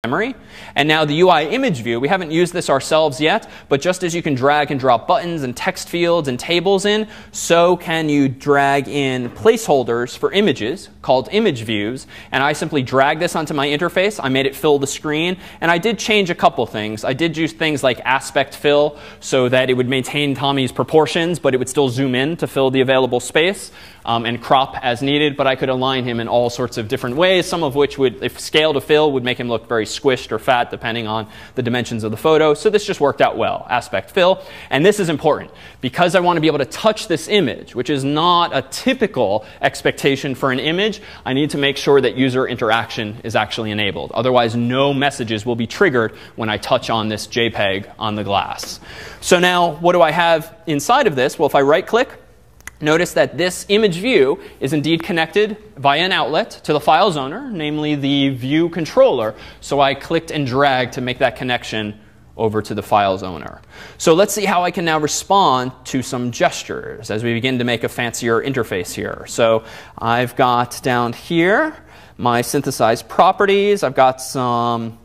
memory. And now the UI image view, we haven't used this ourselves yet, but just as you can drag and drop buttons and text fields and tables in, so can you drag in placeholders for images called image views. And I simply drag this onto my interface. I made it fill the screen. And I did change a couple things. I did use things like aspect fill so that it would maintain Tommy's proportions, but it would still zoom in to fill the available space, and crop as needed. But I could align him in all sorts of different ways, some of which would, if scale to fill, would make him look very squished or fat depending on the dimensions of the photo. So this just worked out well, aspect fill. And this is important because I want to be able to touch this image, which is not a typical expectation for an image. I need to make sure that user interaction is actually enabled. Otherwise, no messages will be triggered when I touch on this JPEG on the glass. So now, what do I have inside of this? Well, if I right click, notice that this image view is indeed connected via an outlet to the file's owner, namely the view controller. So I clicked and dragged to make that connection over to the file's owner. So let's see how I can now respond to some gestures as we begin to make a fancier interface here. So I've got down here my synthesized properties. I've got some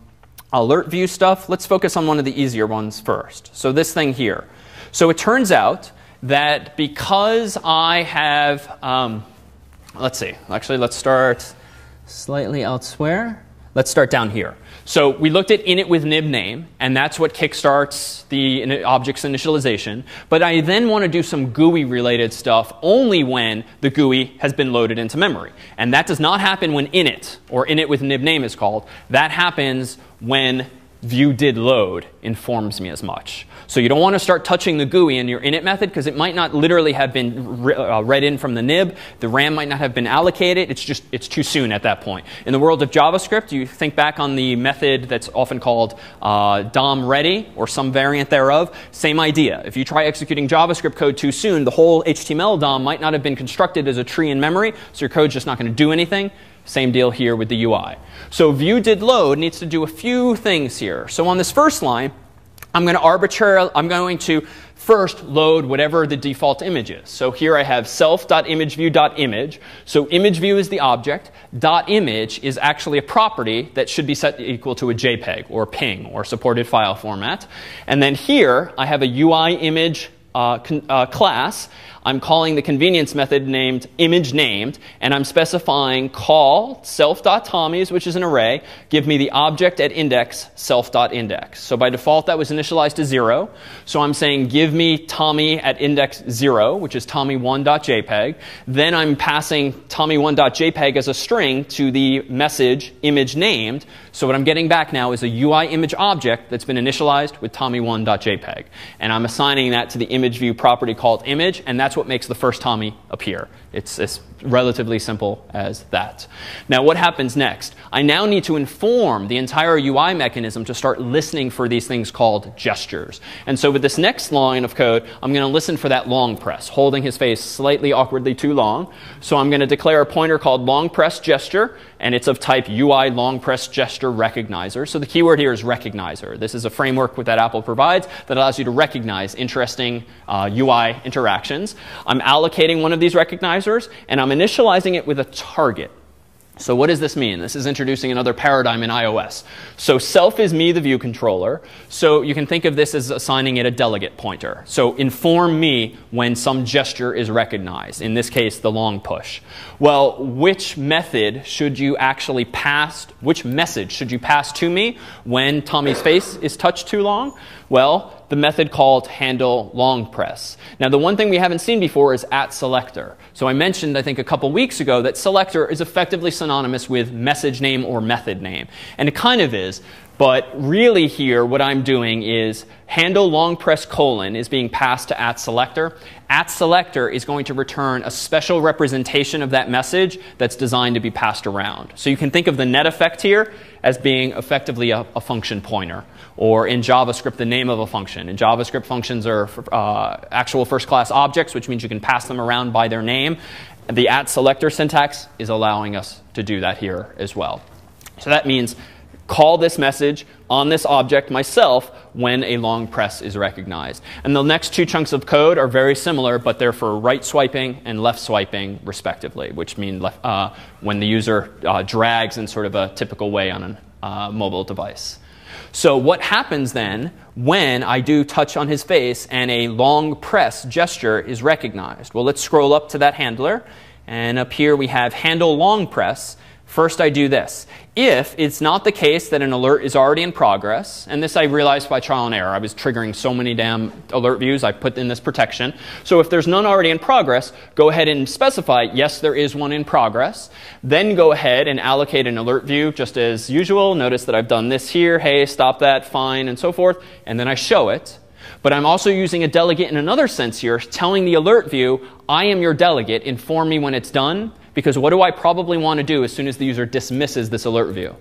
alert view stuff. Let's focus on one of the easier ones first. So this thing here. So it turns out that because I have, let's see, actually let's start slightly elsewhere. Let's start down here. So we looked at init with nib name, and that's what kickstarts the object's initialization. But I then want to do some GUI related stuff only when the GUI has been loaded into memory. And that does not happen when init, or init with nib name is called. That happens when view did load informs me as much. So you don't want to start touching the GUI in your init method because it might not literally have been read in from the nib. The RAM might not have been allocated. It's too soon at that point. In the world of JavaScript, you think back on the method that's often called DOM ready or some variant thereof. Same idea. If you try executing JavaScript code too soon, the whole HTML DOM might not have been constructed as a tree in memory, so your code's just not going to do anything. Same deal here with the UI. So view did load needs to do a few things here. So on this first line, I'm going to first load whatever the default image is. So here I have self.imageview.image. So imageview is the object. .image is actually a property that should be set equal to a JPEG or PNG or supported file format. And then here I have a UI image class. I'm calling the convenience method named image named, and I'm specifying call self.tommies, which is an array, give me the object at index self.index. So by default, that was initialized to 0. So I'm saying give me Tommy at index 0, which is tommy1.jpg. Then I'm passing tommy1.jpg as a string to the message image named. So what I'm getting back now is a UI image object that's been initialized with tommy1.jpg. And I'm assigning that to the image view property called image, and that's what makes the first Tommy appear. It's as relatively simple as that. Now what happens next? I now need to inform the entire UI mechanism to start listening for these things called gestures. And so with this next line of code, I'm going to listen for that long press, holding his face slightly awkwardly too long. So I'm going to declare a pointer called long press gesture, and it's of type UI long press gesture recognizer. So the keyword here is recognizer. This is a framework that Apple provides that allows you to recognize interesting UI interactions. I'm allocating one of these recognizers, and I'm initializing it with a target. So what does this mean? This is introducing another paradigm in iOS. So self is me, the view controller. So you can think of this as assigning it a delegate pointer. So inform me when some gesture is recognized. In this case, the long push. Well, which method should you actually pass, which message should you pass to me when Tommy's face is touched too long? Well, the method called handle long press. Now the one thing we haven't seen before is @selector. So I mentioned, I think a couple weeks ago, that selector is effectively synonymous with message name or method name. And it kind of is. But really here, what I'm doing is handle long press colon is being passed to @selector. @selector is going to return a special representation of that message that's designed to be passed around. So you can think of the net effect here as being effectively a function pointer, or in JavaScript, the name of a function. In JavaScript, functions are actual first-class objects, which means you can pass them around by their name. The @selector syntax is allowing us to do that here as well. So that means call this message on this object myself when a long press is recognized. And the next two chunks of code are very similar, but they're for right swiping and left swiping respectively, which mean when the user drags in sort of a typical way on mobile device. So what happens then when I do touch on his face and a long press gesture is recognized? Well, let's scroll up to that handler. And up here we have handle long press. First I do this. If it's not the case that an alert is already in progress, and this I realized by trial and error. I was triggering so many damn alert views, I put in this protection. So if there's none already in progress, go ahead and specify, yes, there is one in progress. Then go ahead and allocate an alert view just as usual. Notice that I've done this here. Hey, stop that, fine, and so forth. And then I show it. But I'm also using a delegate in another sense here, telling the alert view, I am your delegate, inform me when it's done. Because what do I probably want to do as soon as the user dismisses this alert view?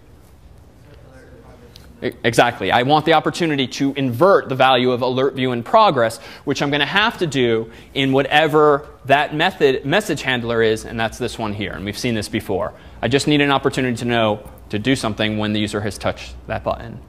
Exactly. I want the opportunity to invert the value of alert view in progress, which I'm going to have to do in whatever that message handler is, and that's this one here. And we've seen this before. I just need an opportunity to know to do something when the user has touched that button.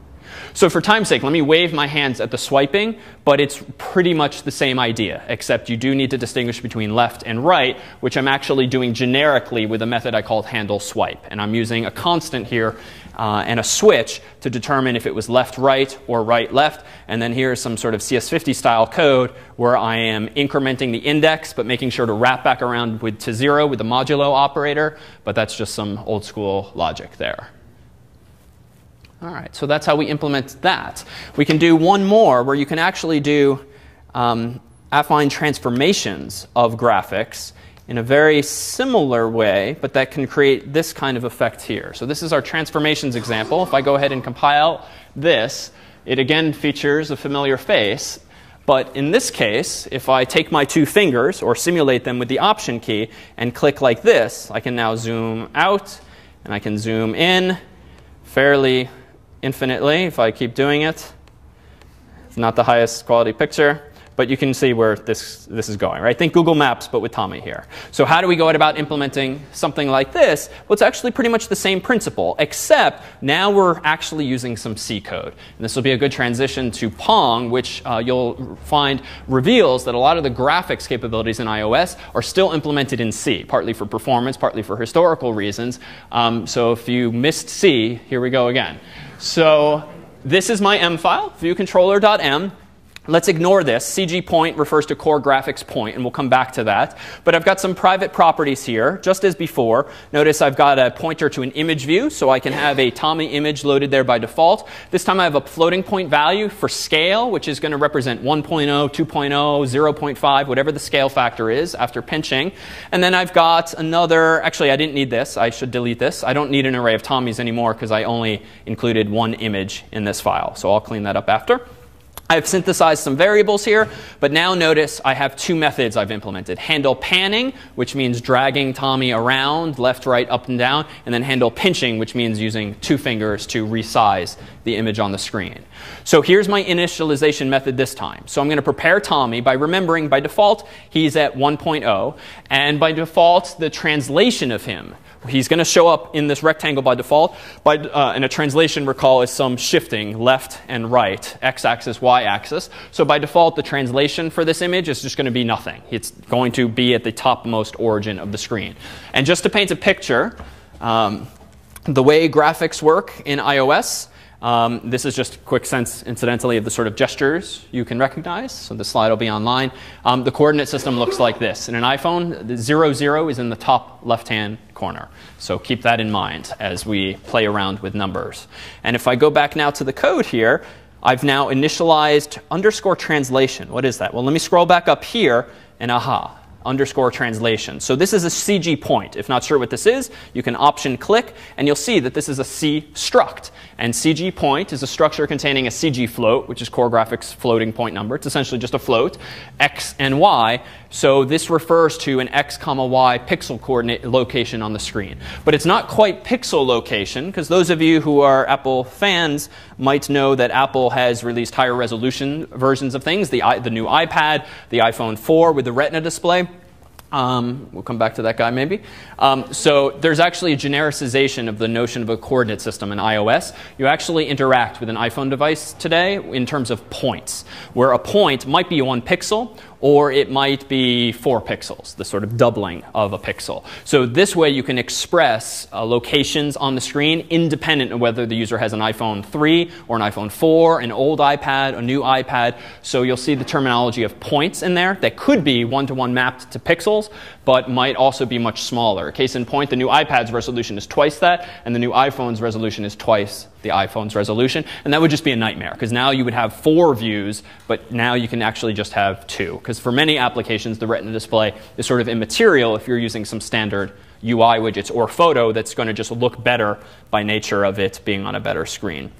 So for time's sake, let me wave my hands at the swiping, but it's pretty much the same idea, except you do need to distinguish between left and right, which I'm actually doing generically with a method I called handle swipe. And I'm using a constant here and a switch to determine if it was left-right or right-left. And then here's some sort of CS50 style code where I am incrementing the index, but making sure to wrap back around to 0 with the modulo operator. But that's just some old school logic there. All right, so that's how we implement that. We can do one more where you can actually do affine transformations of graphics in a very similar way, but that can create this kind of effect here. So this is our transformations example. If I go ahead and compile this, it again features a familiar face. But in this case, if I take my two fingers or simulate them with the Option key and click like this, I can now zoom out and I can zoom in fairly infinitely if I keep doing it. It's not the highest quality picture, but you can see where this is going, right? Think Google Maps, but with Tommy here. So how do we go about implementing something like this? Well, it's actually pretty much the same principle, except now we're actually using some C code. And this will be a good transition to Pong, which you'll find reveals that a lot of the graphics capabilities in iOS are still implemented in C, partly for performance, partly for historical reasons. So if you missed C, here we go again. So this is my M file, viewcontroller.m. Let's ignore this. CG point refers to core graphics point, and we'll come back to that. But I've got some private properties here, just as before. Notice I've got a pointer to an image view, so I can have a Tommy image loaded there by default. This time I have a floating point value for scale, which is going to represent 1.0, 2.0, 0.5, whatever the scale factor is after pinching. And then I've got another, actually I didn't need this. I should delete this. I don't need an array of Tommies anymore because I only included one image in this file. So I'll clean that up after. I've synthesized some variables here, but now notice I have two methods I've implemented. Handle panning, which means dragging Tommy around, left, right, up, and down, and then handle pinching, which means using two fingers to resize the image on the screen. So here's my initialization method this time. So I'm going to prepare Tommy by remembering by default he's at 1.0, and by default the translation of him. He's going to show up in this rectangle by default. And a translation, recall, is some shifting left and right, x-axis, y-axis. So by default, the translation for this image is just going to be nothing. It's going to be at the topmost origin of the screen. And just to paint a picture, the way graphics work in iOS, this is just a quick sense, incidentally, of the sort of gestures you can recognize. So the slide will be online. The coordinate system looks like this. In an iPhone, the 0, 0 is in the top left-hand corner. So keep that in mind as we play around with numbers. And if I go back now to the code here, I've now initialized underscore translation. What is that? Well, let me scroll back up here, and aha. Underscore translation. So this is a CG point. If not sure what this is, you can option click, and you'll see that this is a C struct. And CG point is a structure containing a CG float, which is core graphics floating point number. It's essentially just a float, x and y. So this refers to an x, y pixel coordinate location on the screen. But it's not quite pixel location, because those of you who are Apple fans might know that Apple has released higher resolution versions of things, the new iPad, the iPhone 4 with the Retina display. We'll come back to that guy maybe. So there's actually a genericization of the notion of a coordinate system in iOS. You actually interact with an iPhone device today in terms of points, where a point might be 1 pixel, or it might be 4 pixels, the sort of doubling of a pixel. So this way you can express locations on the screen independent of whether the user has an iPhone 3 or an iPhone 4, an old iPad, a new iPad. So you'll see the terminology of points in there that could be one-to-one mapped to pixels, but might also be much smaller. Case in point, the new iPad's resolution is twice that, and the new iPhone's resolution is twice the iPhone's resolution. And that would just be a nightmare, because now you would have 4 views, but now you can actually just have 2. Because for many applications, the Retina display is sort of immaterial if you're using some standard UI widgets or photo that's going to just look better by nature of it being on a better screen.